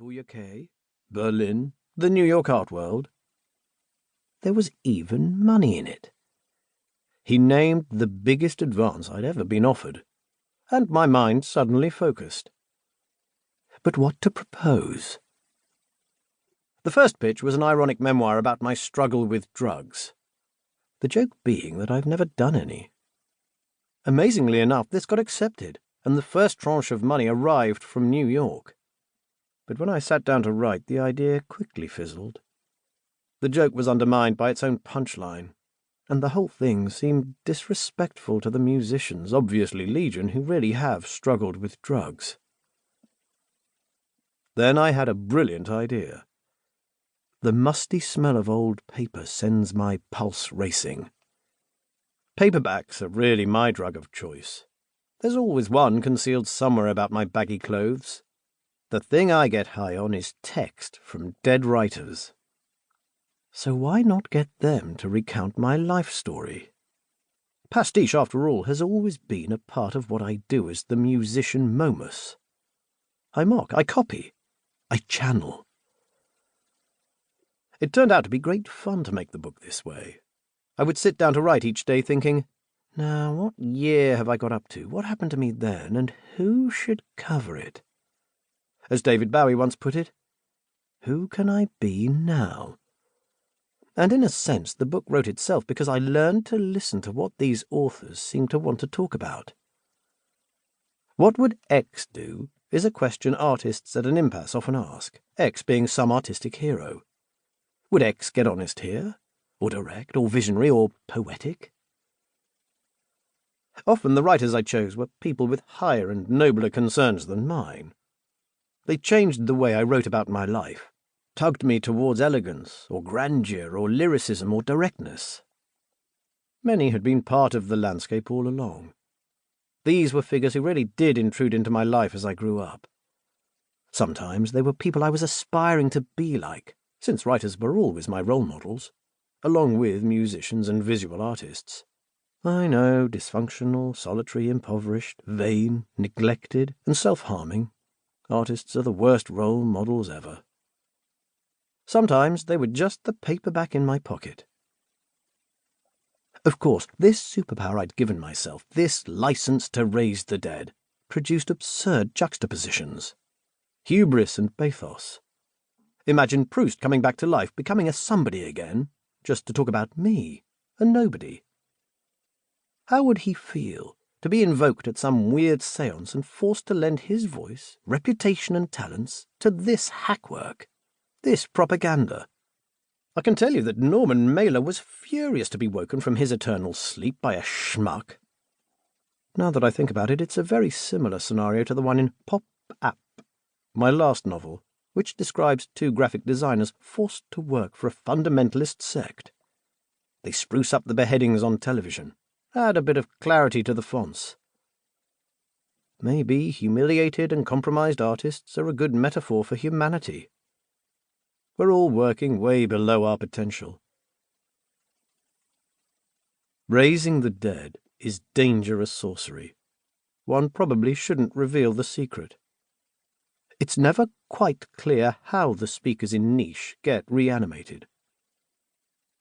Bouillacquet, Berlin, the New York art world. There was even money in it. He named the biggest advance I'd ever been offered, and my mind suddenly focused. But what to propose? The first pitch was an ironic memoir about my struggle with drugs. The joke being that I've never done any. Amazingly enough, this got accepted, and the first tranche of money arrived from New York. But when I sat down to write, the idea quickly fizzled. The joke was undermined by its own punchline, and the whole thing seemed disrespectful to the musicians, obviously legion, who really have struggled with drugs. Then I had a brilliant idea. The musty smell of old paper sends my pulse racing. Paperbacks are really my drug of choice. There's always one concealed somewhere about my baggy clothes. The thing I get high on is text from dead writers. So why not get them to recount my life story? Pastiche, after all, has always been a part of what I do as the musician Momus. I mock, I copy, I channel. It turned out to be great fun to make the book this way. I would sit down to write each day thinking, now what year have I got up to? What happened to me then? And who should cover it? As David Bowie once put it, who can I be now? And in a sense, the book wrote itself because I learned to listen to what these authors seemed to want to talk about. What would X do is a question artists at an impasse often ask, X being some artistic hero. Would X get honest here? Or direct, or visionary, or poetic? Often the writers I chose were people with higher and nobler concerns than mine. They changed the way I wrote about my life, tugged me towards elegance, or grandeur, or lyricism, or directness. Many had been part of the landscape all along. These were figures who really did intrude into my life as I grew up. Sometimes they were people I was aspiring to be like, since writers were always my role models, along with musicians and visual artists. I know, dysfunctional, solitary, impoverished, vain, neglected, and self-harming. Artists are the worst role models ever. Sometimes they were just the paperback in my pocket. Of course, this superpower I'd given myself, this license to raise the dead, produced absurd juxtapositions. Hubris and pathos. Imagine Proust coming back to life, becoming a somebody again, just to talk about me, a nobody. How would he feel to be invoked at some weird séance and forced to lend his voice, reputation and talents to this hackwork, this propaganda? I can tell you that Norman Mailer was furious to be woken from his eternal sleep by a schmuck. Now that I think about it, it's a very similar scenario to the one in Pop App, my last novel, which describes two graphic designers forced to work for a fundamentalist sect. They spruce up the beheadings on television, add a bit of clarity to the fonts. Maybe humiliated and compromised artists are a good metaphor for humanity. We're all working way below our potential. Raising the dead is dangerous sorcery. One probably shouldn't reveal the secret. It's never quite clear how the speakers in niche get reanimated.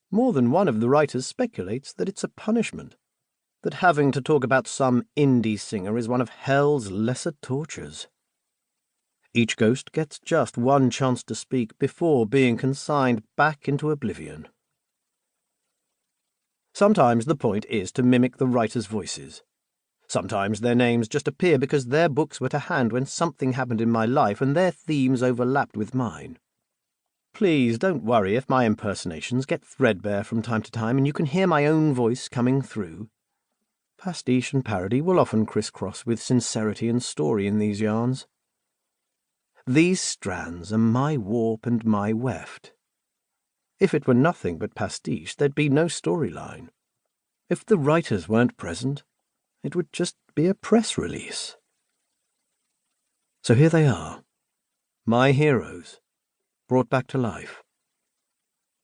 More than one of the writers speculates that it's a punishment, that having to talk about some indie singer is one of hell's lesser tortures. Each ghost gets just one chance to speak before being consigned back into oblivion. Sometimes the point is to mimic the writers' voices. Sometimes their names just appear because their books were to hand when something happened in my life and their themes overlapped with mine. Please don't worry if my impersonations get threadbare from time to time and you can hear my own voice coming through. Pastiche and parody will often crisscross with sincerity and story in these yarns. These strands are my warp and my weft. If it were nothing but pastiche, there'd be no storyline. If the writers weren't present, it would just be a press release. So here they are, my heroes, brought back to life.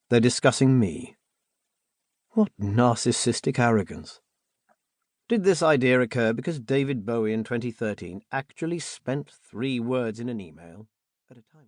They're discussing me. What narcissistic arrogance. Did this idea occur because David Bowie in 2013 actually spent 3 words in an email at a time?